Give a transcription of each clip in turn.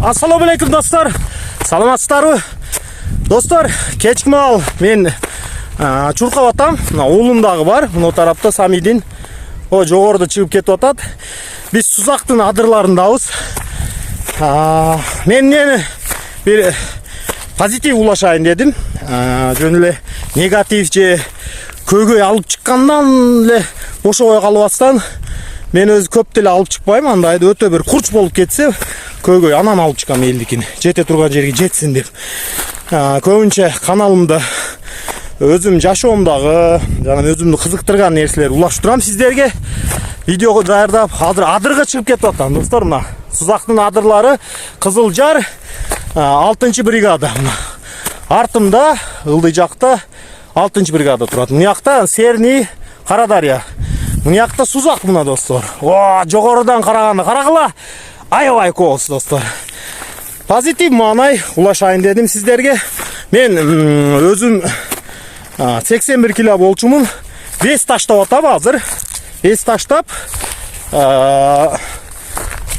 Assalamu alaikum dostlar. Саламатсыздарбы? Достор, кечки мал мен чуркап атам. Уулум дагы бар. Мына тарапта Самидин жогоруда чыгып кетип атат. Биз Сузактын адырларындабыз. Мен бир позитив улашайын дедим. Жөн эле негатив же көйгөй алып чыккандан эле бошобой калбастан мен өзү көп деле алып чыкпайм. Андайды өтө бир курч болуп кетсе көйгөй анан алып чыкам элдикин. Жете турган жерге жетсин деп. Көбүнчө каналымда өзүм жашоомдагы жана өзүмдү кызыктырган нерселерди улаштырам сиздерге. Видеого даярдап адырга чыгып кетип атам достор. Мына Сузактын адырлары Кызыл Жар 6-бригада. Артымда ылдый жакта 6-бригада турат. Мына жакта Серни, Карадария. Мына жакта Сузак мына достор. Жогорудан караганда карагыла аябай кооз достор. Позитив маанай улашайын дедим сиздерге. Мен өзүм 81 кило болчумун. 5 таштап атам азыр. 5 таштап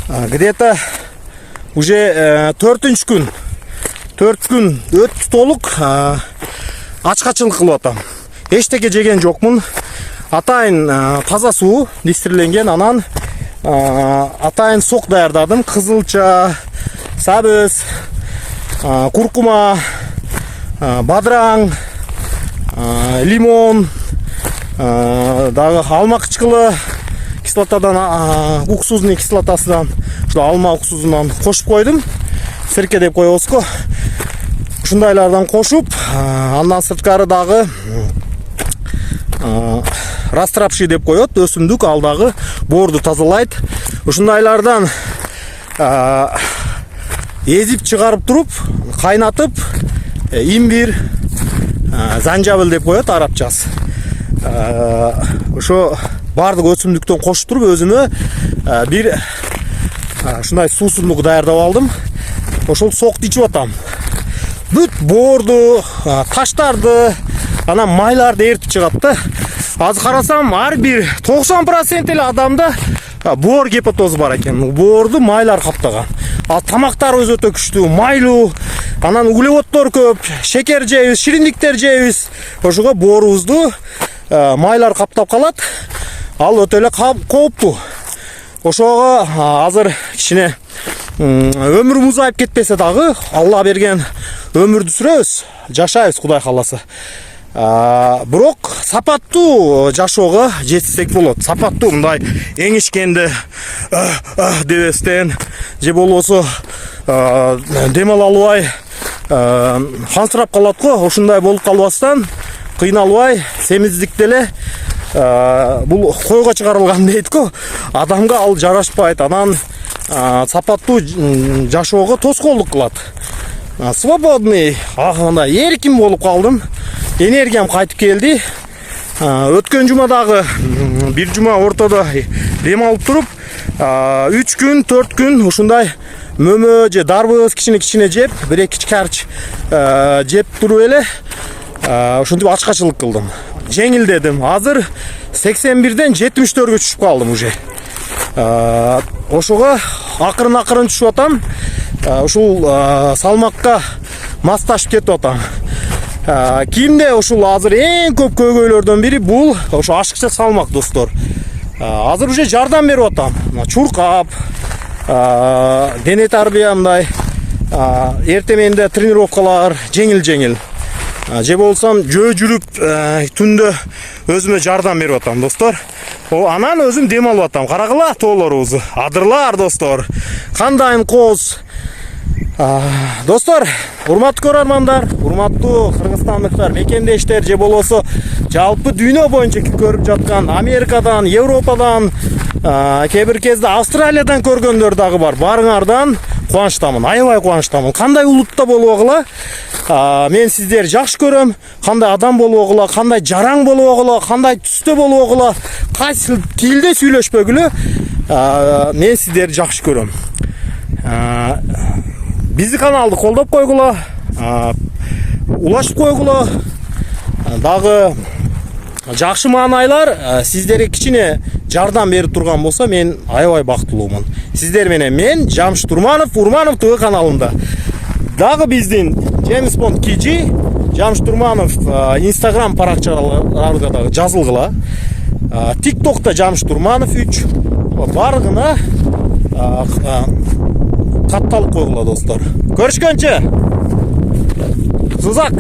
где-то уже 4 күн өтүп толук ачкачылык кылып атам. Эчтеке жеген жокмун. Атайын таза суу дистирленген, анан атайын сок даярдадым. Кызылча, сабыз, куркума, бадыраң, лимон, дагы алма кычкылы кислотадан, уксусный кислотасынан, ушул алма уксусунан кошуп койдум. Сирке деп коебузго. Ушундайлардан кошуп, андан сырткары дагы растрапший деп коет, өсүмдүк, ал дагы боорду тазалайт. Ушундайлардан эзип чыгарып туруп, кайнатып, имбир, занжабыл деп коет арабчасы. Ошо бардык өсүмдүктөн кошуп туруп өзүмө бир ушундай суусундук даярдап алдым. Ошол сокду ичип атам. Бүт боорду, таштарды, анан майларды эртип чыгат да. Азыр карасам ар бир 90% эле адамда боор гепатозу бар экен. Боорду майлар каптаган. Ал тамактар өзү өтө күчтүү, майлуу, анан углеводдор көп, шекер жейбиз, шириндиктер жейбиз. Ошого боорубузду майлар каптап калат. Ал өтө эле кооптуу. Ошого азыр кичине өмүрүм узайып кетпесе дагы Алла берген өмүрдү сүрөбүз, жашайбыз Кудай кааласа. Бирок сапаттуу жашоого жетсек болот. Сапаттуу мындай эңишкенде дебестен же болбосо дем ала албай кансырап калат го. Ошундай болуп калбастан кыйналбай семиздикте эле бул койго чыгарылган дейт го. Адамга ал жарашпайт. Анан сапаттуу жашоого тоскоолдук кылат. Свободный, андай эркин болуп калдым. Энергиям кайтып келди. Өткөн жумадагы бир жума ортодо дем алып туруп, 3 күн, 4 күн ушундай мөмө же дарбыз кичине жеп, 1-2 карч жеп туруп эле ушинтип ачкачылык кылдым. Жеңилдедим. Азыр 81ден 74гө түшүп калдым уже. Ошого акырын түшүп атам. Ушул салмакка масташып кетип атам. Кимде ушул азыр эң көп көйгөйлөрдөн бири бул ошо ашыкча салмак достор. Азыр уже жардам берип атам. Чуркап, дене тарбиямдай, эртеменде тренировкалар жеңил. Же болсам жөө жүрүп түндө өзүмө жардам берип атам достор. Анан өзүм дем алып атам. Карагыла тоолорубузду, адырлар достор. Кандайын кооз. Достор, урматтуу көрөрмандар, урматтуу кыргызстандыктар, мекендештер же болбосо жалпы дүйнө боюнча көрүп жаткан Америкадан, Европадан, кээ бир кезде Австралиядан көргөндөр дагы бар. Барыңардан кубанычтамын, аябай кубанычтамын. Кандай улутта болбогула, мен сиздерди жакшы көрөм. Кандай адам болбогула, кандай жараң болбогула, кандай түстө болбогула, кайсы тилде сүйлөшпөгүлө, мен сиздерди жакшы көрөм. Биздин каналды колдоп койгула, улашып койгула. Дагы жакшы маанайлар сиздерге кичине жардам берип турган болсо мен аябай бактылуумун. Сиздер менен мен Жамшыт Турманов, Урманов ТВ каналында. Дагы биздин James Bond KG Жамшыт Турманов Instagram паракчаларга дагы жазылгыла. TikTok'ta Жамшыт Турманов 3 барыгына катталып койгула достор. Көрүшкөнчө. Сузак.